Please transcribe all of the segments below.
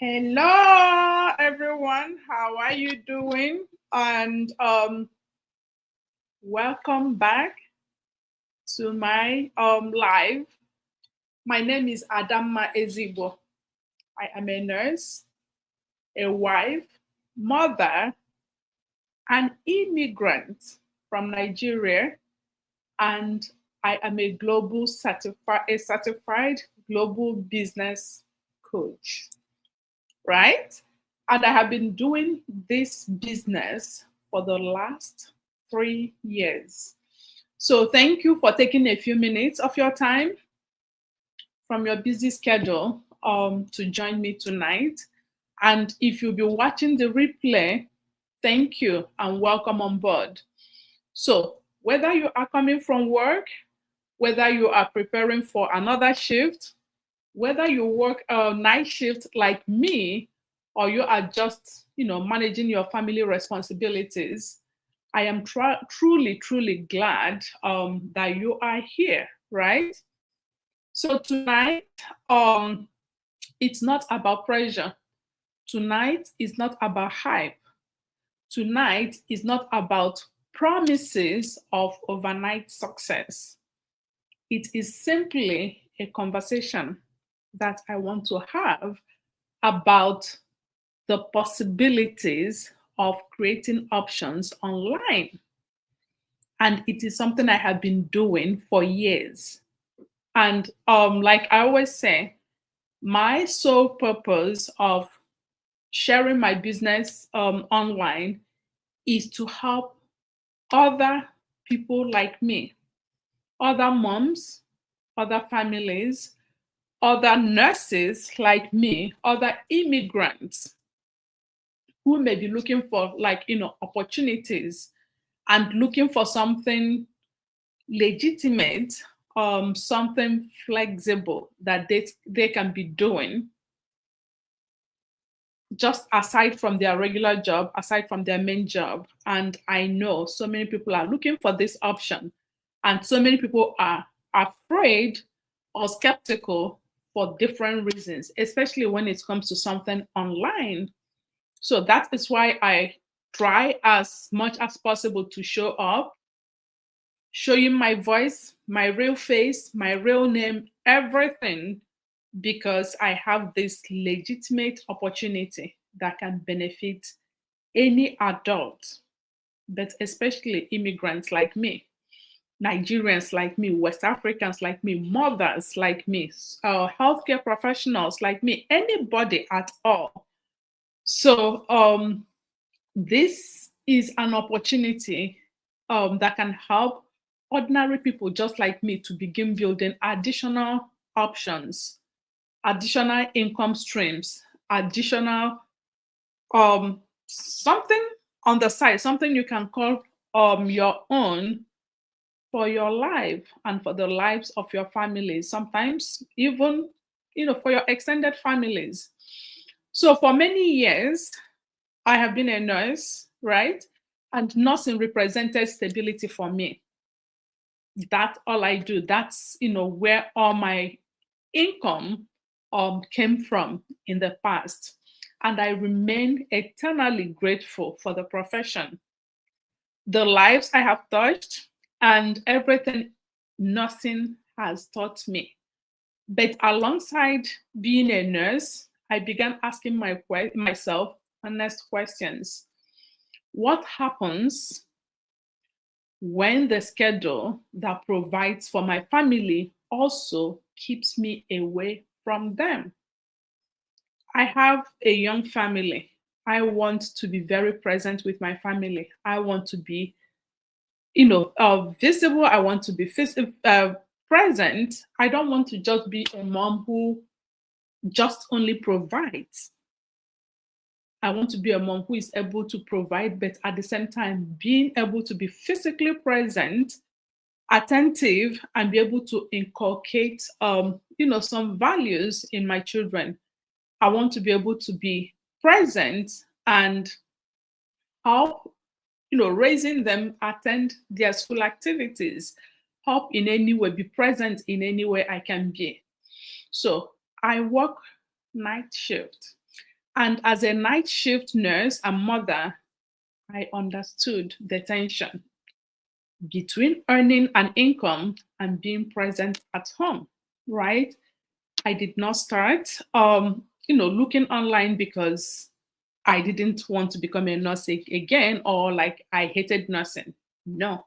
Hello, everyone. How are you doing? And welcome back to my live. My name is Adamma Ezibo. I am a nurse, a wife, mother, an immigrant from Nigeria, and I am a certified global business coach. Right? And I have been doing this business for the last 3 years. So thank you for taking a few minutes of your time from your busy schedule to join me tonight. And if you'll be watching the replay, thank you and welcome on board. So whether you are coming from work, whether you are preparing for another shift, whether you work a night shift like me, or you are just, managing your family responsibilities, I am truly glad that you are here, right? So tonight, it's not about pressure. Tonight is not about hype. Tonight is not about promises of overnight success. It is simply a conversation that I want to have about the possibilities of creating options online. And it is something I have been doing for years. And like I always say, my sole purpose of sharing my business online is to help other people like me, other moms, other families, other nurses like me, other immigrants who may be looking for opportunities and looking for something legitimate, something flexible that they can be doing just aside from their regular job, aside from their main job. And I know so many people are looking for this option, and so many people are afraid or skeptical for different reasons, especially when it comes to something online. So that is why I try as much as possible to show up, show you my voice, my real face, my real name, everything, because I have this legitimate opportunity that can benefit any adult, but especially immigrants like me, Nigerians like me, West Africans like me, mothers like me, healthcare professionals like me, anybody at all. So this is an opportunity that can help ordinary people just like me to begin building additional options, additional income streams, additional something on the side, something you can call your own for your life and for the lives of your families, sometimes even for your extended families. So for many years, I have been a nurse, right? And nursing represented stability for me. That's all I do. That's where all my income came from in the past. And I remain eternally grateful for the profession, the lives I have touched, and everything nursing has taught me. But alongside being a nurse, I began asking myself honest questions. What happens when the schedule that provides for my family also keeps me away from them? I have a young family. I want to be very present with my family. I want to be, visible. I want to be present. I don't want to just be a mom who just only provides. I want to be a mom who is able to provide, but at the same time, being able to be physically present, attentive, and be able to inculcate, some values in my children. I want to be able to be present and help, raising them, attend their school activities, help in any way, be present in any way I can be. So I work night shift. And as a night shift nurse and mother, I understood the tension between earning an income and being present at home, right? I did not start, looking online because I didn't want to become a nurse again or like I hated nursing. No,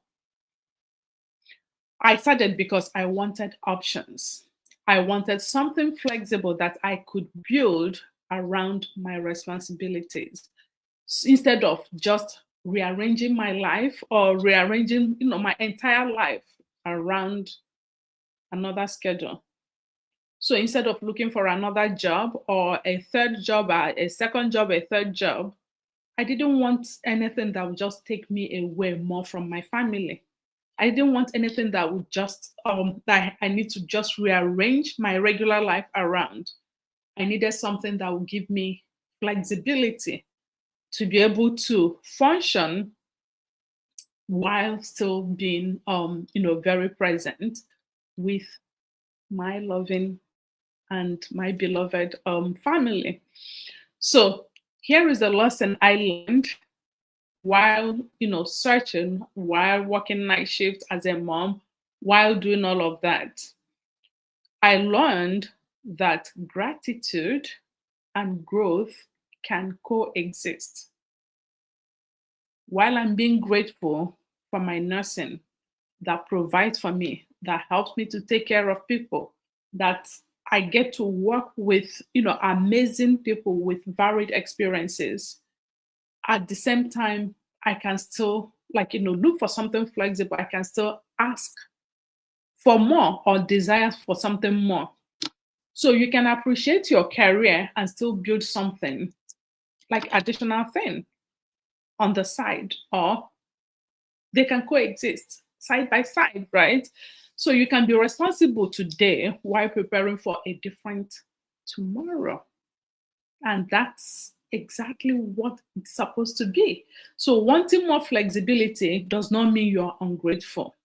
I started because I wanted options. I wanted something flexible that I could build around my responsibilities instead of just rearranging my life or rearranging, my entire life around another schedule. So instead of looking for another job or a third job, a second job, a third job, I didn't want anything that would just take me away more from my family. I didn't want anything that would just that I need to just rearrange my regular life around. I needed something that would give me flexibility to be able to function while still being very present with my loving and my beloved family. So here is a lesson I learned while searching, while working night shifts as a mom, while doing all of that. I learned that gratitude and growth can coexist. While I'm being grateful for my nursing that provides for me, that helps me to take care of people, that I get to work with, amazing people with varied experiences. At the same time, I can still look for something flexible. I can still ask for more or desire for something more. So you can appreciate your career and still build something like additional thing on the side, or they can coexist side by side, right? So you can be responsible today while preparing for a different tomorrow. And that's exactly what it's supposed to be. So wanting more flexibility does not mean you're ungrateful.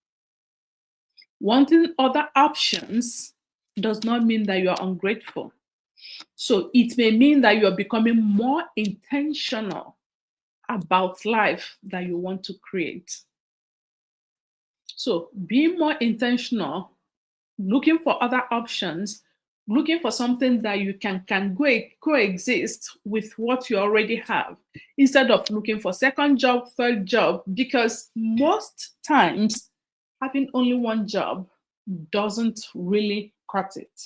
Wanting other options does not mean that you're ungrateful. So it may mean that you're becoming more intentional about life that you want to create. So being more intentional, looking for other options, looking for something that you can coexist with what you already have, instead of looking for second job, third job, because most times having only one job doesn't really cut it,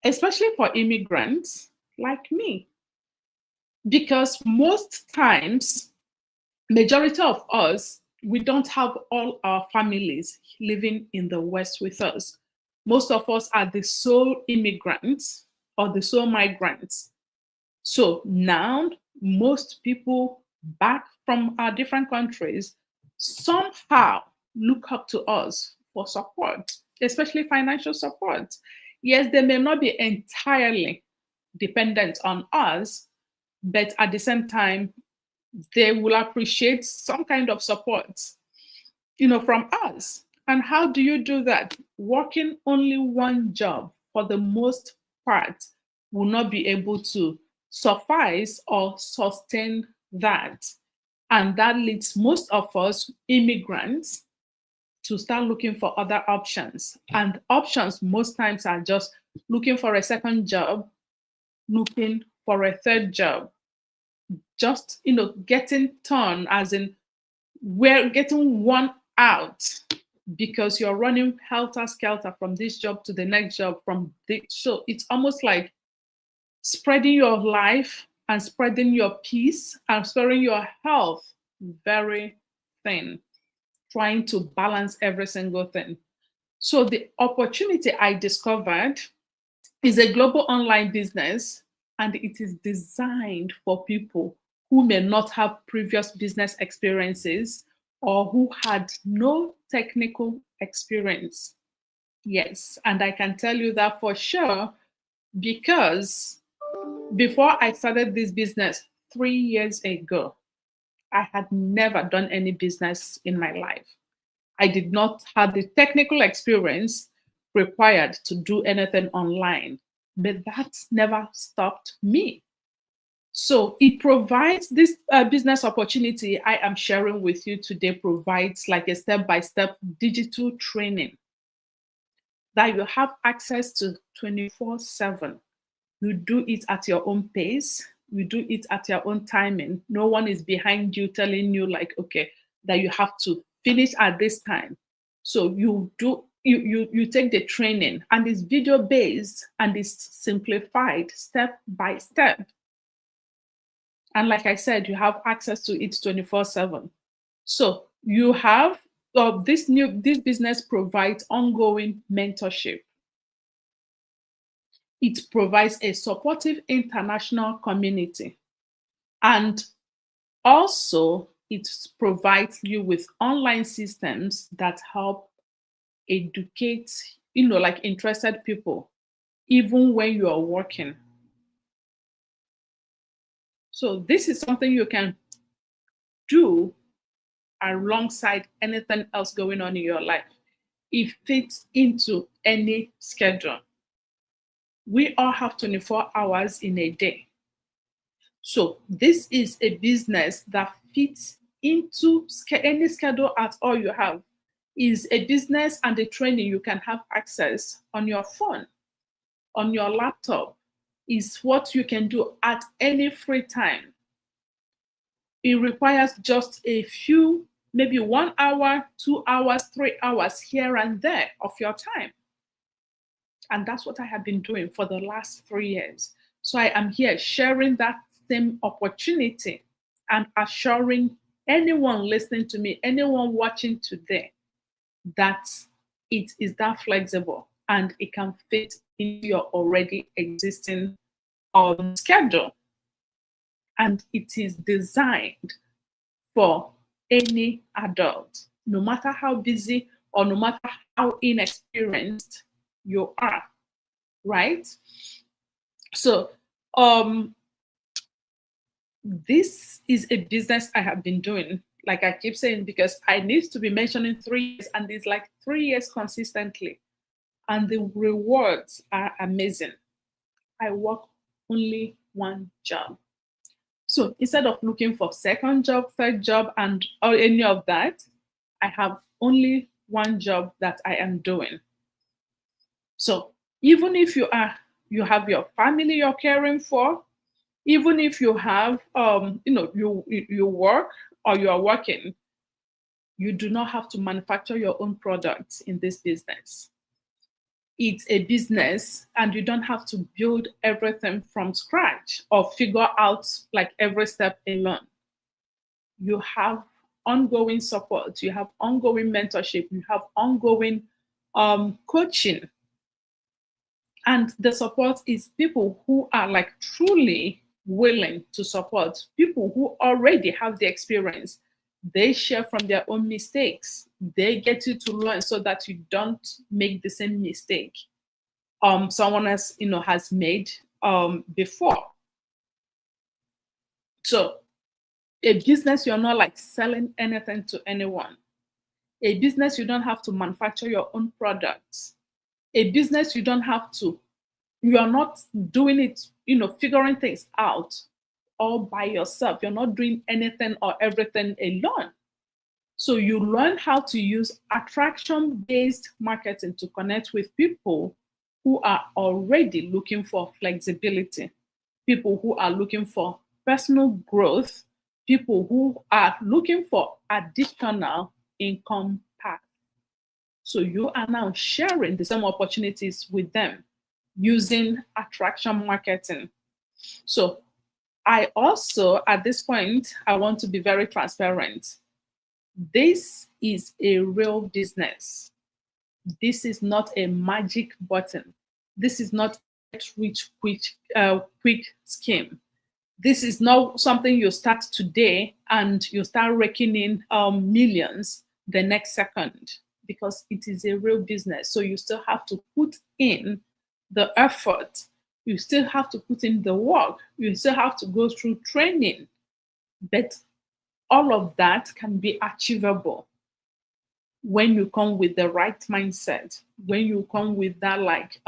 especially for immigrants like me, because most times majority of us, we don't have all our families living in the West with us. Most of us are the sole immigrants or the sole migrants. So now most people back from our different countries somehow look up to us for support, especially financial support. Yes, they may not be entirely dependent on us, but at the same time, they will appreciate some kind of support, from us. And how do you do that? Working only one job for the most part will not be able to suffice or sustain that. And that leads most of us immigrants to start looking for other options. And options most times are just looking for a second job, looking for a third job, just getting turned, as in we're getting one out because you're running helter skelter from this job to the next job so it's almost like spreading your life and spreading your peace and spreading your health very thin, trying to balance every single thing. So the opportunity I discovered is a global online business, and it is designed for people who may not have previous business experiences or who had no technical experience. Yes, and I can tell you that for sure because before I started this business 3 years ago, I had never done any business in my life. I did not have the technical experience required to do anything online, but that never stopped me. So it provides this business opportunity I am sharing with you today, provides like a step-by-step digital training that you have access to 24/7. You do it at your own pace. You do it at your own timing. No one is behind you telling you like, okay, that you have to finish at this time. So you take the training, and it's video based and it's simplified step by step. And like I said, you have access to it 24/7. So you have this business provides ongoing mentorship. It provides a supportive international community. And also, it provides you with online systems that help educate, like interested people, even when you are working. So this is something you can do alongside anything else going on in your life. It fits into any schedule. We all have 24 hours in a day. So this is a business that fits into any schedule at all you have. Is a business and a training you can have access on your phone, on your laptop. Is what you can do at any free time. It requires just a few, maybe 1 hour, 2 hours, 3 hours here and there of your time. And that's what I have been doing for the last 3 years. So I am here sharing that same opportunity and assuring anyone listening to me, anyone watching today, that it is that flexible and it can fit into your already existing schedule. And it is designed for any adult, no matter how busy or no matter how inexperienced you are, right? So this is a business I have been doing, like I keep saying, because I need to be mentioning 3 years, and it's like 3 years consistently. And the rewards are amazing. I work only one job. So instead of looking for second job, third job, and or any of that, I have only one job that I am doing. So even if you have your family you're caring for, even if you have you work or you are working, you do not have to manufacture your own products in this business. It's a business and you don't have to build everything from scratch or figure out like every step alone. You have ongoing support, you have ongoing mentorship, you have ongoing coaching. And the support is people who are like truly willing to support, people who already have the experience. They share from their own mistakes. They get you to learn so that you don't make the same mistake someone else has made before. So a business, you're not like selling anything to anyone. A business, you don't have to manufacture your own products. A business, you are not doing it, figuring things out all by yourself. You're not doing anything or everything alone. So you learn how to use attraction-based marketing to connect with people who are already looking for flexibility, people who are looking for personal growth, people who are looking for additional income path. So you are now sharing the same opportunities with them using attraction marketing. So I also, at this point, I want to be very transparent. This is a real business. This is not a magic button. This is not a rich quick scheme. This is not something you start today and you start raking in millions the next second, because it is a real business. So you still have to put in the effort. You still have to put in the work. You still have to go through training. But all of that can be achievable when you come with the right mindset, when you come with that like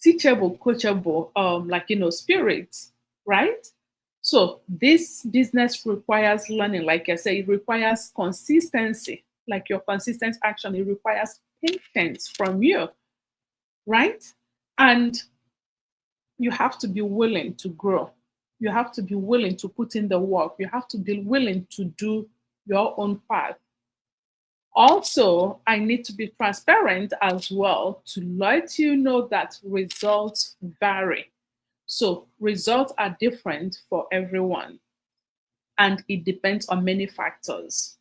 teachable, coachable, spirit. right? So this business requires learning. Like I say, it requires consistency, like your consistent action. It requires patience from you, right? And you have to be willing to grow. You have to be willing to put in the work. You have to be willing to do your own path. Also, I need to be transparent as well to let you know that results vary. So, results are different for everyone, and it depends on many factors.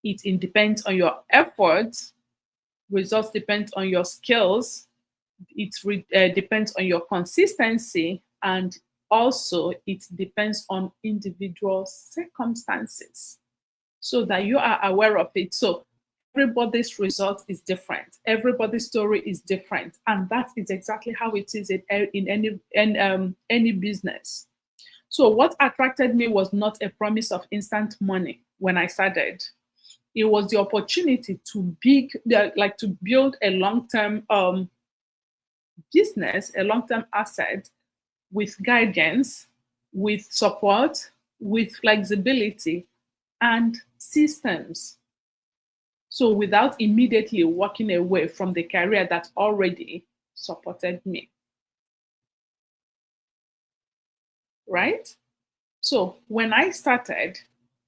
It depends on your efforts, results depend on your skills, depends on your consistency, and also it depends on individual circumstances so that you are aware of it. So everybody's result is different, everybody's story is different, and that is exactly how it is in any business. So what attracted me was not a promise of instant money when I started. It was the opportunity to build a long-term business, a long-term asset with guidance, with support, with flexibility and systems. So without immediately walking away from the career that already supported me, right? So when I started,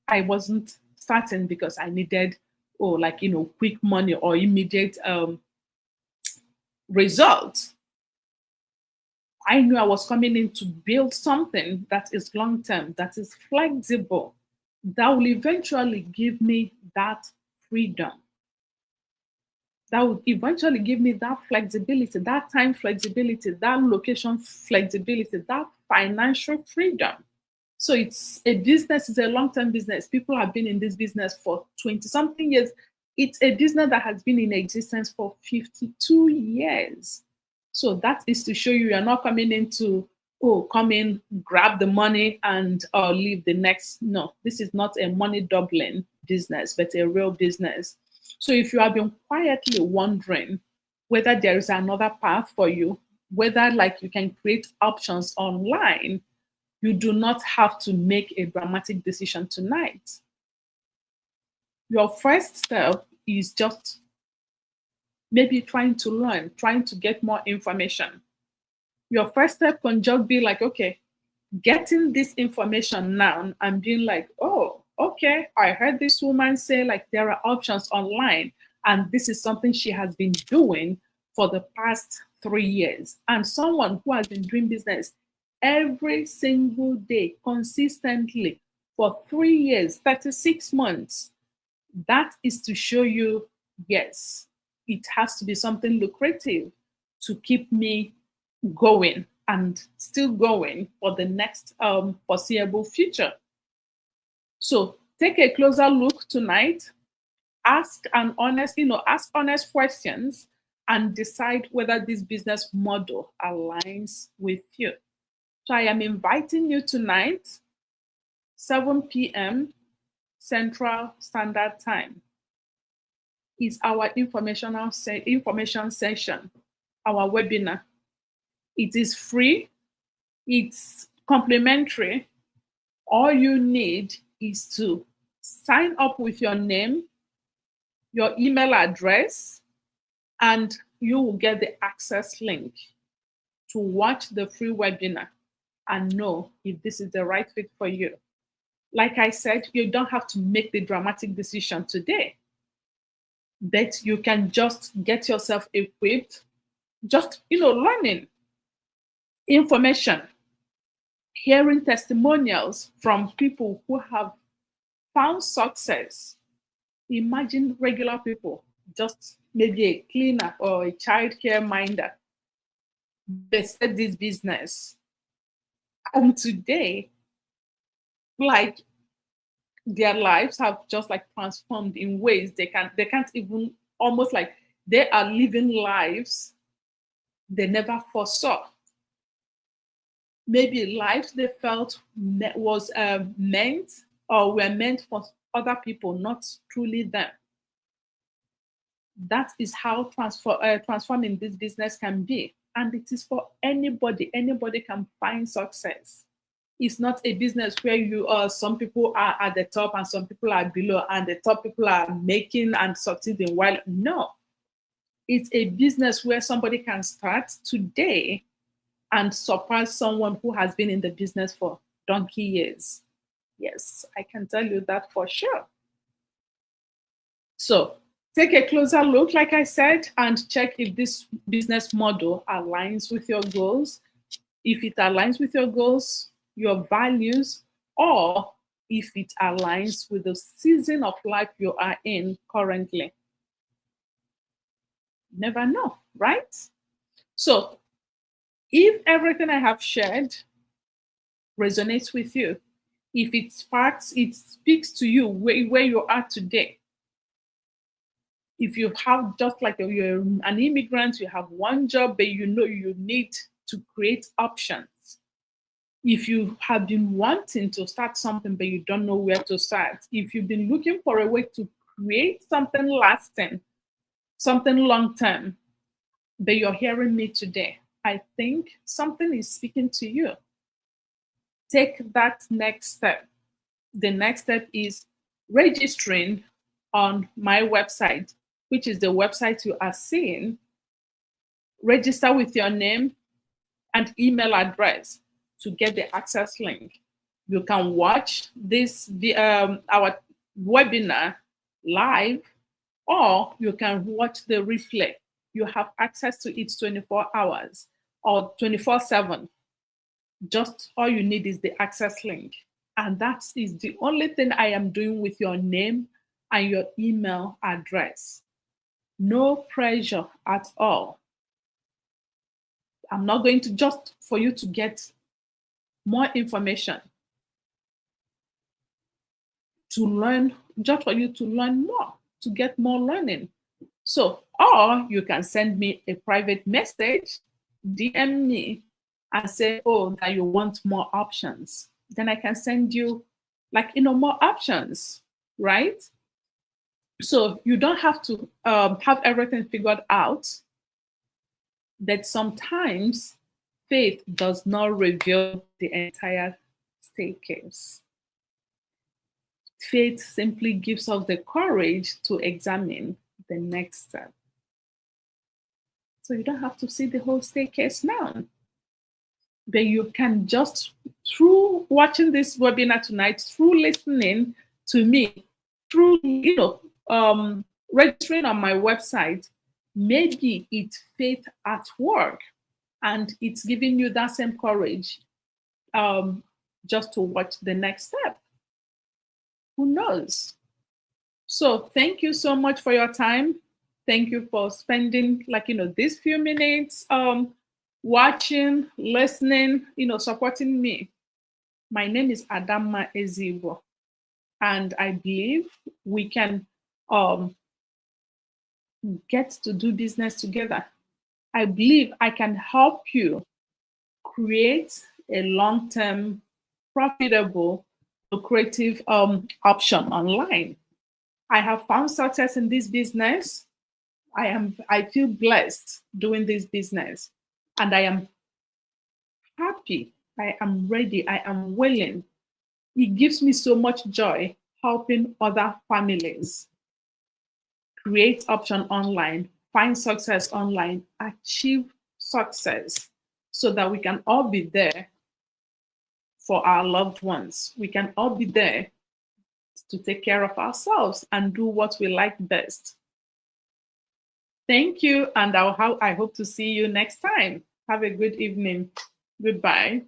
I wasn't starting because I needed, quick money or immediate results. I knew I was coming in to build something that is long term, that is flexible, that will eventually give me that freedom. That would eventually give me that flexibility, that time flexibility, that location flexibility, that financial freedom. So it's a business, it's a long term business. People have been in this business for 20 something years. It's a business that has been in existence for 52 years. So that is to show you you're not coming into, oh, come in, grab the money and leave the next. No, this is not a money doubling business, but a real business. So if you have been quietly wondering whether there is another path for you, whether like you can create options online, you do not have to make a dramatic decision tonight. Your first step is just maybe trying to learn, trying to get more information. Your first step can just be like, okay, getting this information now and being like, oh, okay, I heard this woman say like there are options online, and this is something she has been doing for the past 3 years. And someone who has been doing business every single day consistently for 3 years, 36 months, that is to show you, yes, it has to be something lucrative to keep me going and still going for the next foreseeable future. So take a closer look tonight, ask honest questions and decide whether this business model aligns with you. So I am inviting you tonight, 7 p.m. Central Standard Time. Is our information session, our webinar. It is free, it's complimentary. All you need is to sign up with your name, your email address, and you will get the access link to watch the free webinar and know if this is the right fit for you. Like I said, you don't have to make the dramatic decision today, but you can just get yourself equipped, just learning information, hearing testimonials from people who have found success. Imagine regular people, just maybe a cleaner or a child care minder. They started this business, and today, like their lives have just like transformed in ways they can't even, almost like they are living lives they never foresaw. Maybe lives they felt was meant or were meant for other people, not truly them. That is how transforming this business can be. And it is for anybody. Anybody can find success. It's not a business where you are, some people are at the top and some people are below, and the top people are making and succeeding while no. It's a business where somebody can start today and surpass someone who has been in the business for donkey years. Yes, I can tell you that for sure. So take a closer look, like I said, and check if this business model aligns with your goals, if it aligns with your goals, your values, or if it aligns with the season of life you are in currently. Never know, right? So if everything I have shared resonates with you, if it speaks to you where you are today, if you have, just like you're an immigrant, you have one job, but you know you need to create options. If you have been wanting to start something, but you don't know where to start, if you've been looking for a way to create something lasting, something long term, but you're hearing me today, I think something is speaking to you. Take that next step. The next step is registering on my website, which is the website you are seeing. Register with your name and email address to get the access link. You can watch this our webinar live, or you can watch the replay. You have access to it 24 hours or 24/7. Just all you need is the access link. And that is the only thing I am doing with your name and your email address. No pressure at all. I'm not going to, just for you to get more information, to learn, just for you to learn more, to get more learning. So, or you can send me a private message, DM me, and say, oh, that you want more options. Then I can send you, more options, right? So you don't have to have everything figured out. That sometimes faith does not reveal the entire staircase. Faith simply gives us the courage to examine the next step. So you don't have to see the whole staircase now. But you can just, through watching this webinar tonight, through listening to me, through registering on my website, maybe it's faith at work, and it's giving you that same courage just to watch the next step. Who knows? So thank you so much for your time. Thank you for spending these few minutes watching, listening, supporting me. My name is Adamma Ezigbo, and I believe we can get to do business together. I believe I can help you create a long-term, profitable, lucrative option online. I have found success in this business. I feel blessed doing this business, and I am happy. I am ready. I am willing. It gives me so much joy helping other families create option online, find success online, achieve success, so that we can all be there for our loved ones. We can all be there to take care of ourselves and do what we like best. Thank you, and I hope to see you next time. Have a good evening. Goodbye.